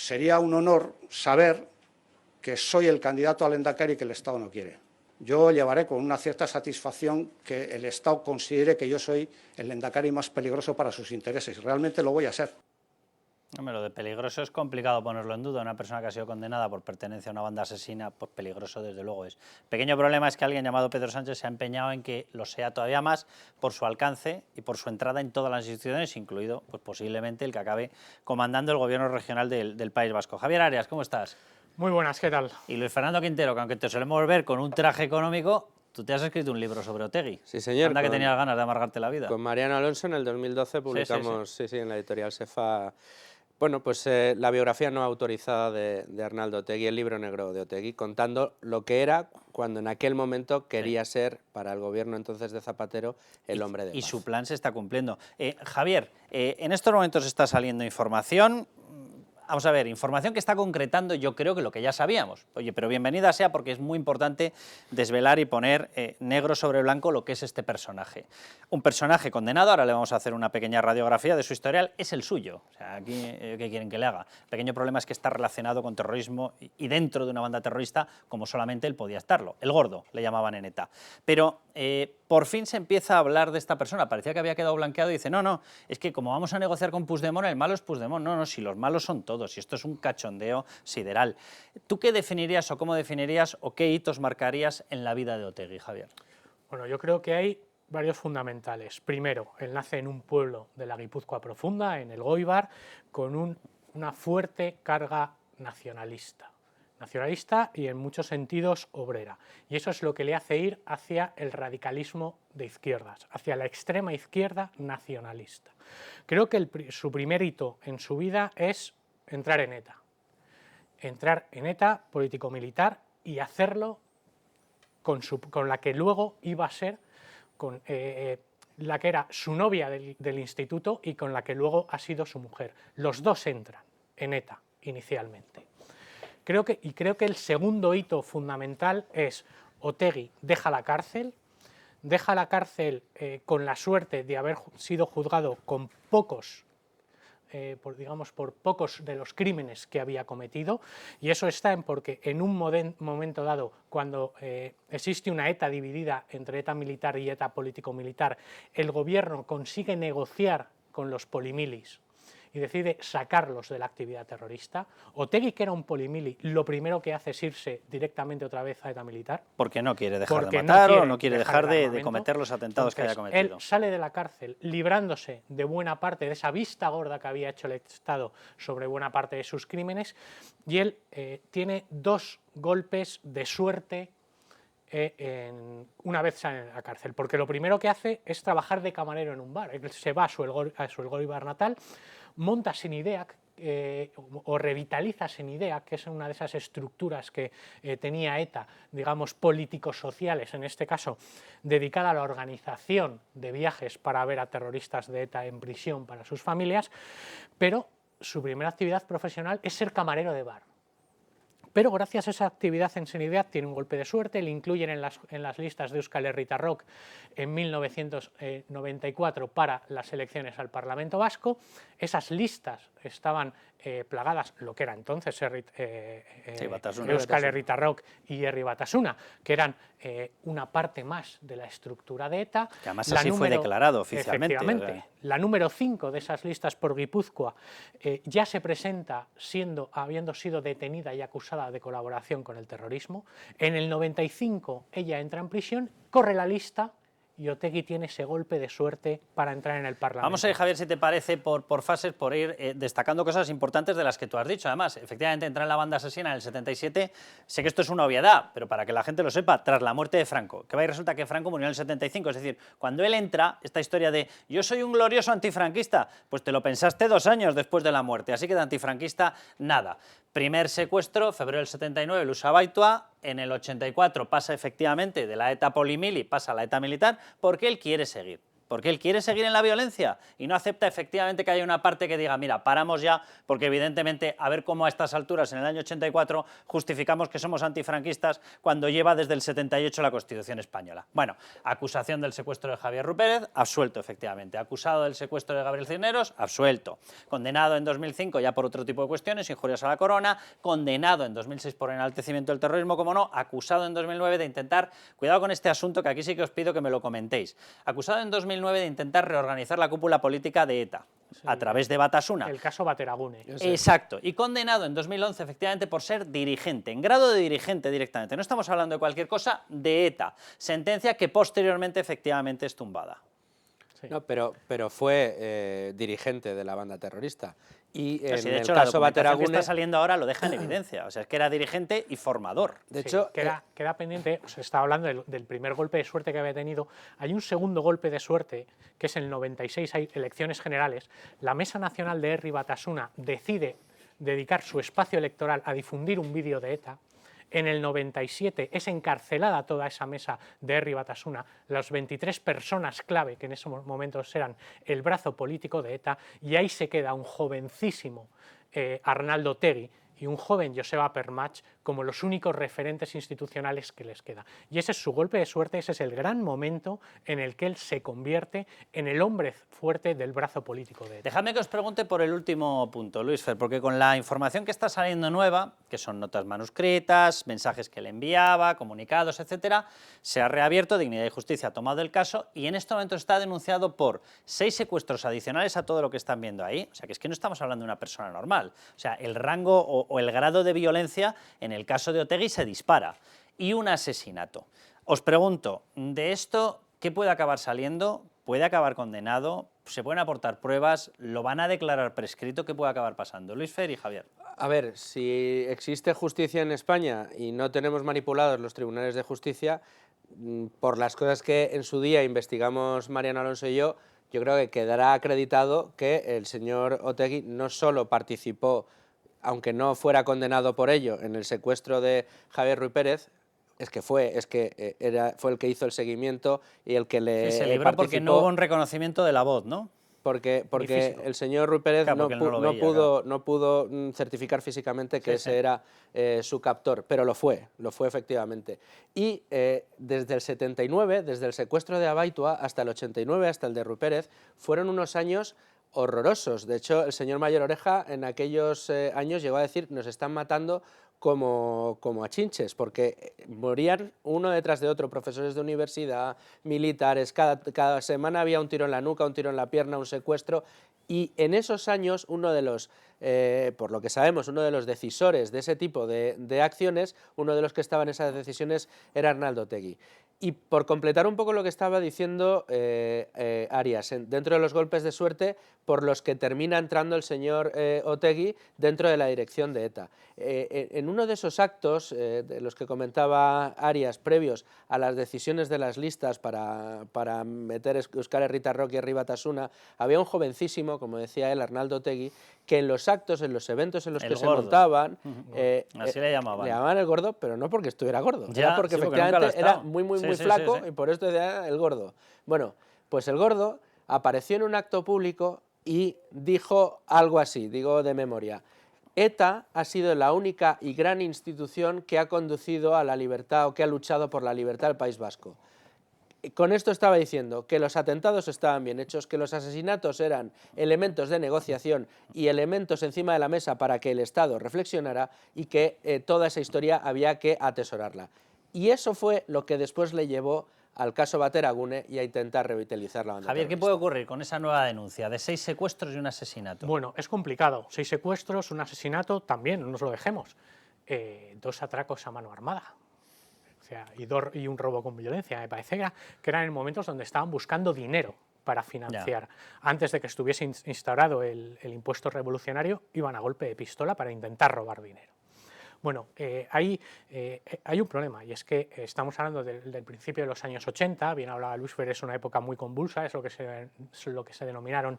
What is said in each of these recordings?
sería un honor saber que soy el candidato al Lehendakari que el Estado no quiere. Yo llevaré con una cierta satisfacción que el Estado considere que yo soy el Lehendakari más peligroso para sus intereses. Realmente lo voy a ser. Hombre, lo de peligroso es complicado ponerlo en duda. Una persona que ha sido condenada por pertenencia a una banda asesina, pues peligroso desde luego es. Pequeño problema es que alguien llamado Pedro Sánchez se ha empeñado en que lo sea todavía más por su alcance y por su entrada en todas las instituciones, incluido pues posiblemente el que acabe comandando el gobierno regional del País Vasco. Javier Arias, ¿cómo estás? Muy buenas, ¿qué tal? Y Luis Fernando Quintero, que aunque te solemos ver con un traje económico, tú te has escrito un libro sobre Otegi. Sí, señor. Anda que tenías ganas de amargarte la vida. Con Mariano Alonso en el 2012 publicamos, sí, en la editorial SEFA, bueno, pues la biografía no autorizada de Arnaldo Otegi, el libro negro de Otegi, contando lo que era cuando en aquel momento quería ser, para el gobierno entonces de Zapatero, el hombre de paz. Y su plan se está cumpliendo. Javier, en estos momentos está saliendo información. Vamos a ver, información que está concretando yo creo que lo que ya sabíamos. Oye, pero bienvenida sea porque es muy importante desvelar y poner negro sobre blanco lo que es este personaje. Un personaje condenado, ahora le vamos a hacer una pequeña radiografía de su historial, es el suyo. O sea, aquí, ¿qué quieren que le haga? El pequeño problema es que está relacionado con terrorismo y dentro de una banda terrorista como solamente él podía estarlo. El gordo, le llamaban en ETA. Pero por fin se empieza a hablar de esta persona. Parecía que había quedado blanqueado y dice, no, es que como vamos a negociar con Puigdemont, el malo es Puigdemont. No, si los malos son todos. Y esto es un cachondeo sideral. ¿Tú qué definirías o cómo definirías o qué hitos marcarías en la vida de Otegi, Javier? Bueno, yo creo que hay varios fundamentales. Primero, él nace en un pueblo de la Guipúzcoa profunda, en el Goibar, con una fuerte carga nacionalista y en muchos sentidos obrera. Y eso es lo que le hace ir hacia el radicalismo de izquierdas, hacia la extrema izquierda nacionalista. Creo que su primer hito en su vida es entrar en ETA. Entrar en ETA político-militar y hacerlo con la que luego iba a ser la que era su novia del instituto y con la que luego ha sido su mujer. Los dos entran en ETA inicialmente. Creo que el segundo hito fundamental es Otegi deja la cárcel con la suerte de haber sido juzgado con pocos por pocos de los crímenes que había cometido, y eso está porque en un momento dado, cuando existe una ETA dividida entre ETA militar y ETA político-militar, el gobierno consigue negociar con los polimilis y decide sacarlos de la actividad terrorista. Otegi, que era un polimili, lo primero que hace es irse directamente otra vez a ETA militar. Porque no quiere dejar de matar o no quiere dejar de cometer los atentados que haya cometido. Él sale de la cárcel librándose de buena parte de esa vista gorda que había hecho el Estado sobre buena parte de sus crímenes, y él tiene dos golpes de suerte una vez sale de la cárcel, porque lo primero que hace es trabajar de camarero en un bar. Él se va a su Elgoibar natal, monta Senideak o revitaliza Senideak, que es una de esas estructuras que tenía ETA, digamos políticos sociales, en este caso dedicada a la organización de viajes para ver a terroristas de ETA en prisión para sus familias, pero su primera actividad profesional es ser camarero de bar. Pero gracias a esa actividad en Senideak tiene un golpe de suerte, le incluyen en las listas de Euskal Herritarrok en 1994 para las elecciones al Parlamento Vasco. Esas listas estaban plagadas, lo que era entonces Euskal Herritarrok y Herri Batasuna, que eran una parte más de la estructura de ETA. Que además así fue declarado oficialmente. Efectivamente. La número 5 de esas listas por Guipúzcoa ya se presenta habiendo sido detenida y acusada de colaboración con el terrorismo. En el 95 ella entra en prisión, corre la lista y Otegi tiene ese golpe de suerte para entrar en el Parlamento. Vamos a ir, Javier, si te parece, por fases, por ir destacando cosas importantes de las que tú has dicho. Además, efectivamente, entra en la banda asesina en el 77. Sé que esto es una obviedad, pero para que la gente lo sepa, tras la muerte de Franco, que va y resulta que Franco murió en el 75. Es decir, cuando él entra, esta historia de yo soy un glorioso antifranquista, pues te lo pensaste 2 años después de la muerte, así que de antifranquista, nada. Primer secuestro, febrero del 79, Lusa Baitua. En el 84 pasa efectivamente de la ETA polimili, pasa a la ETA militar, porque él quiere seguir. porque él quiere seguir en la violencia y no acepta efectivamente que haya una parte que diga, mira, paramos ya, porque evidentemente a ver cómo a estas alturas, en el año 84, justificamos que somos antifranquistas cuando lleva desde el 78 la Constitución española. Bueno, acusación del secuestro de Javier Ruy Pérez, absuelto efectivamente. Acusado del secuestro de Gabriel Cisneros, absuelto. Condenado en 2005 ya por otro tipo de cuestiones, injurias a la corona, condenado en 2006 por enaltecimiento del terrorismo, como no, acusado en 2009 de intentar, cuidado con este asunto que aquí sí que os pido que me lo comentéis, acusado en 2009 de intentar reorganizar la cúpula política de ETA, sí, a través de Batasuna. El caso Bateragune. Exacto, y condenado en 2011 efectivamente por ser dirigente, en grado de dirigente directamente, no estamos hablando de cualquier cosa, de ETA, sentencia que posteriormente efectivamente es tumbada. Sí. No, pero fue dirigente de la banda terrorista. Y en sí, de hecho, el caso Bateragune que está saliendo ahora lo deja en evidencia, o sea, es que era dirigente y formador. De hecho, queda pendiente, os estaba hablando del primer golpe de suerte que había tenido, hay un segundo golpe de suerte, que es el 96, hay elecciones generales, la Mesa Nacional de Herri Batasuna decide dedicar su espacio electoral a difundir un vídeo de ETA. En el 97 es encarcelada toda esa mesa de Herri Batasuna, las 23 personas clave que en esos momentos eran el brazo político de ETA, y ahí se queda un jovencísimo Arnaldo Otegi y un joven Joseba Permach como los únicos referentes institucionales que les queda. Y ese es su golpe de suerte, ese es el gran momento en el que él se convierte en el hombre fuerte del brazo político de ETA. Dejadme que os pregunte por el último punto, Luis Fer, porque con la información que está saliendo nueva, que son notas manuscritas, mensajes que le enviaba, comunicados, etcétera, se ha reabierto, Dignidad y Justicia ha tomado el caso y en este momento está denunciado por 6 secuestros adicionales a todo lo que están viendo ahí. O sea, que es que no estamos hablando de una persona normal. O sea, el rango o el grado de violencia en el caso de Otegi se dispara. Y un asesinato. Os pregunto, de esto, ¿qué puede acabar saliendo? ¿Puede acabar condenado? ¿Se pueden aportar pruebas? ¿Lo van a declarar prescrito? ¿Qué puede acabar pasando? Luis Fer y Javier. A ver, si existe justicia en España y no tenemos manipulados los tribunales de justicia, por las cosas que en su día investigamos Mariano Alonso y yo creo que quedará acreditado que el señor Otegi no solo participó, aunque no fuera condenado por ello, en el secuestro de Javier Ruy Pérez, fue el que hizo el seguimiento y el que le se libró participó, porque no hubo un reconocimiento de la voz, ¿no? Porque el señor Ruy Pérez claro, no pudo certificar físicamente que ese era su captor, pero lo fue efectivamente. Y desde el 79, desde el secuestro de Abaitua hasta el 89, hasta el de Ruy Pérez, fueron unos años horrorosos. De hecho, el señor Mayor Oreja en aquellos años llegó a decir: nos están matando como a chinches, porque morían uno detrás de otro, profesores de universidad, militares, cada semana había un tiro en la nuca, un tiro en la pierna, un secuestro, y en esos años uno de los, por lo que sabemos, uno de los decisores de ese tipo de acciones, uno de los que estaba en esas decisiones era Arnaldo Otegi. Y por completar un poco lo que estaba diciendo Arias, dentro de los golpes de suerte por los que termina entrando el señor Otegi dentro de la dirección de ETA. En uno de esos actos, de los que comentaba Arias, previos a las decisiones de las listas para meter Euskal Herria Rock y Herri Batasuna, había un jovencísimo, como decía él, Arnaldo Otegi, que en los actos, en los eventos en los que se montaban, así le llamaban. Le llamaban el gordo, pero no porque estuviera gordo, ya, era porque sí, efectivamente era muy flaco, y por esto decía el gordo. Bueno, pues el gordo apareció en un acto público y dijo algo así, digo de memoria: ETA ha sido la única y gran institución que ha conducido a la libertad o que ha luchado por la libertad del País Vasco. Con esto estaba diciendo que los atentados estaban bien hechos, que los asesinatos eran elementos de negociación y elementos encima de la mesa para que el Estado reflexionara, y que toda esa historia había que atesorarla. Y eso fue lo que después le llevó al caso Bateragune y a intentar revitalizar la banda Javier, terrorista. ¿qué puede ocurrir con esa nueva denuncia de 6 secuestros y un asesinato? Bueno, es complicado. 6 secuestros, un asesinato, también, no nos lo dejemos. 2 atracos a mano armada. O sea, y un robo con violencia. Me parece que eran en momentos donde estaban buscando dinero para financiar. Ya. Antes de que estuviese instaurado el impuesto revolucionario, iban a golpe de pistola para intentar robar dinero. Bueno, hay un problema, y es que estamos hablando del principio de los años 80, bien hablaba Luis Fer, es una época muy convulsa, es lo que se denominaron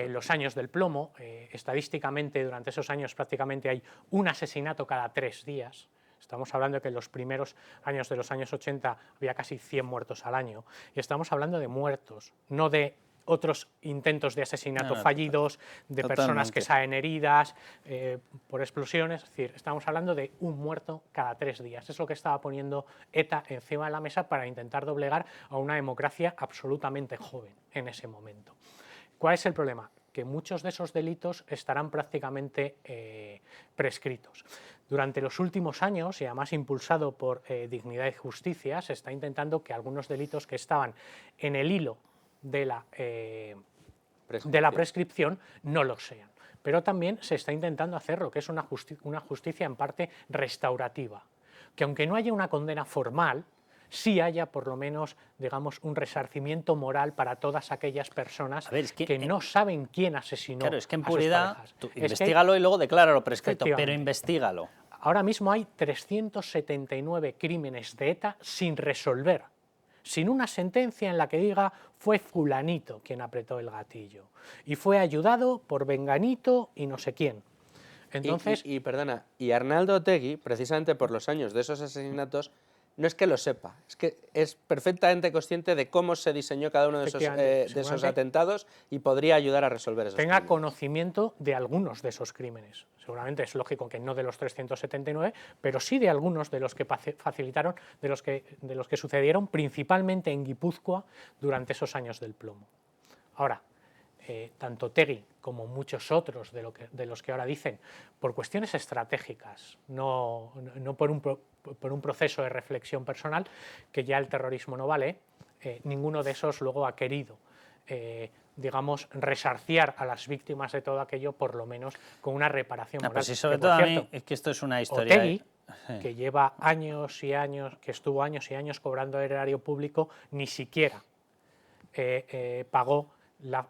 los años del plomo. Estadísticamente, durante esos años prácticamente hay un asesinato cada 3 días. Estamos hablando de que en los primeros años de los años 80 había casi 100 muertos al año. Y estamos hablando de muertos, no de otros intentos de asesinato fallidos, de personas que salen heridas por explosiones. Es decir, estamos hablando de un muerto cada 3 días. Es lo que estaba poniendo ETA encima de la mesa para intentar doblegar a una democracia absolutamente joven en ese momento. ¿Cuál es el problema? Que muchos de esos delitos estarán prácticamente prescritos. Durante los últimos años, y además impulsado por Dignidad y Justicia, se está intentando que algunos delitos que estaban en el hilo de la prescripción no lo sean. Pero también se está intentando hacer lo que es una justicia en parte restaurativa, que aunque no haya una condena formal, sí haya por lo menos, digamos, un resarcimiento moral para todas aquellas personas que no saben quién asesinó. Claro, es que en puridad, investígalo y luego decláralo prescrito, pero investígalo. Ahora mismo hay 379 crímenes de ETA sin resolver, sin una sentencia en la que diga fue fulanito quien apretó el gatillo y fue ayudado por venganito y no sé quién. Entonces, perdona, y Arnaldo Otegi, precisamente por los años de esos asesinatos, no es que lo sepa, es que es perfectamente consciente de cómo se diseñó cada uno de esos atentados y podría ayudar a resolver esos tenga crímenes. Conocimiento de algunos de esos crímenes. Seguramente es lógico que no de los 379, pero sí de algunos de los que facilitaron, de los que sucedieron principalmente en Guipúzcoa durante esos años del plomo. Ahora, tanto Otegi como muchos otros de los que ahora dicen, por cuestiones estratégicas, no por un proceso de reflexión personal, que ya el terrorismo no vale, ninguno de esos luego ha querido, digamos, resarciar a las víctimas de todo aquello, por lo menos con una reparación moral. Pues sí, sobre todo a mí, es que esto es una historia... Otegi, que lleva años y años, que estuvo años y años cobrando el erario público, ni siquiera pagó la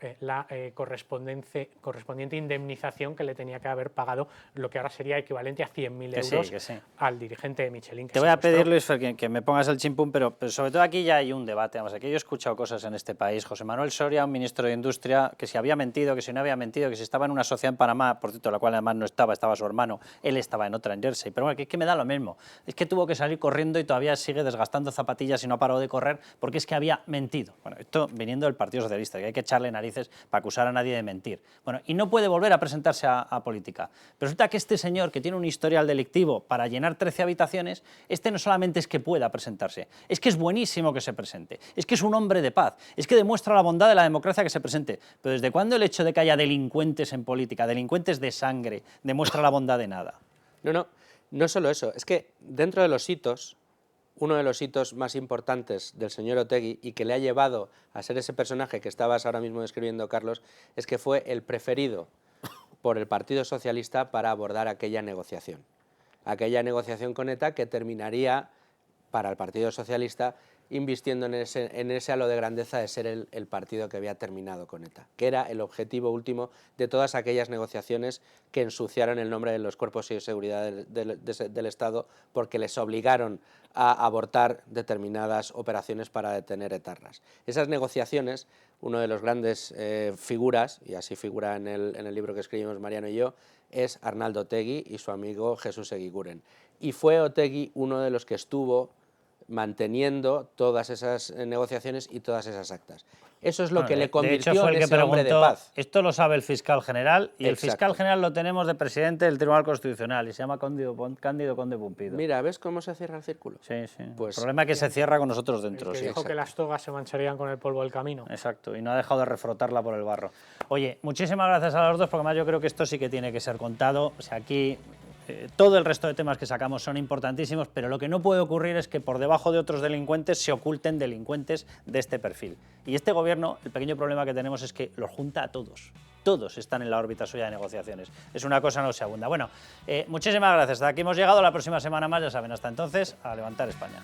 correspondiente indemnización que le tenía que haber pagado, lo que ahora sería equivalente a 100.000 euros al dirigente de Michelin. Te voy a pedir, Luis, que me pongas el chimpún, pero sobre todo aquí ya hay un debate. Vamos, aquí yo he escuchado cosas en este país. José Manuel Soria, un ministro de Industria, que si había mentido, que si no había mentido, que si estaba en una sociedad en Panamá, por cierto, la cual además no estaba su hermano, él estaba en otra en Jersey. Pero bueno, que es que me da lo mismo. Es que tuvo que salir corriendo y todavía sigue desgastando zapatillas y no ha parado de correr porque es que había mentido. Bueno, esto viniendo del Partido Socialista, que hay que echarle narices para acusar a nadie de mentir. Bueno, y no puede volver a presentarse a política. Pero resulta que este señor, que tiene un historial delictivo para llenar 13 habitaciones, no solamente es que pueda presentarse, es que es buenísimo que se presente, es que es un hombre de paz, es que demuestra la bondad de la democracia que se presente. Pero ¿desde cuándo el hecho de que haya delincuentes en política, delincuentes de sangre, demuestra la bondad de nada? No solo eso, es que dentro de los hitos, uno de los hitos más importantes del señor Otegi y que le ha llevado a ser ese personaje que estabas ahora mismo describiendo, Carlos, es que fue el preferido por el Partido Socialista para abordar aquella negociación con ETA que terminaría para el Partido Socialista invistiendo en ese halo de grandeza de ser el partido que había terminado con ETA, que era el objetivo último de todas aquellas negociaciones que ensuciaron el nombre de los cuerpos de seguridad del Estado porque les obligaron a abortar determinadas operaciones para detener etarras. Esas negociaciones, uno de los grandes figuras, y así figura en el libro que escribimos Mariano y yo, es Arnaldo Otegi y su amigo Jesús Eguiguren. Y fue Otegi uno de los que estuvo manteniendo todas esas negociaciones y todas esas actas. Eso es lo que le convirtió en ese hombre de paz. Esto lo sabe el fiscal general y el fiscal general lo tenemos de presidente del Tribunal Constitucional y se llama Cándido Conde Pumpido. Mira, ¿ves cómo se cierra el círculo? Sí. Pues, el problema es que se cierra con nosotros dentro. El que dijo que las togas se mancharían con el polvo del camino. Exacto, y no ha dejado de refrotarla por el barro. Oye, muchísimas gracias a los dos, porque además yo creo que esto sí que tiene que ser contado. O sea, aquí todo el resto de temas que sacamos son importantísimos, pero lo que no puede ocurrir es que por debajo de otros delincuentes se oculten delincuentes de este perfil. Y este gobierno, el pequeño problema que tenemos es que los junta a todos. Todos están en la órbita suya de negociaciones. Es una cosa no se abunda. Bueno, muchísimas gracias. Hasta aquí hemos llegado. La próxima semana más, ya saben. Hasta entonces, a levantar España.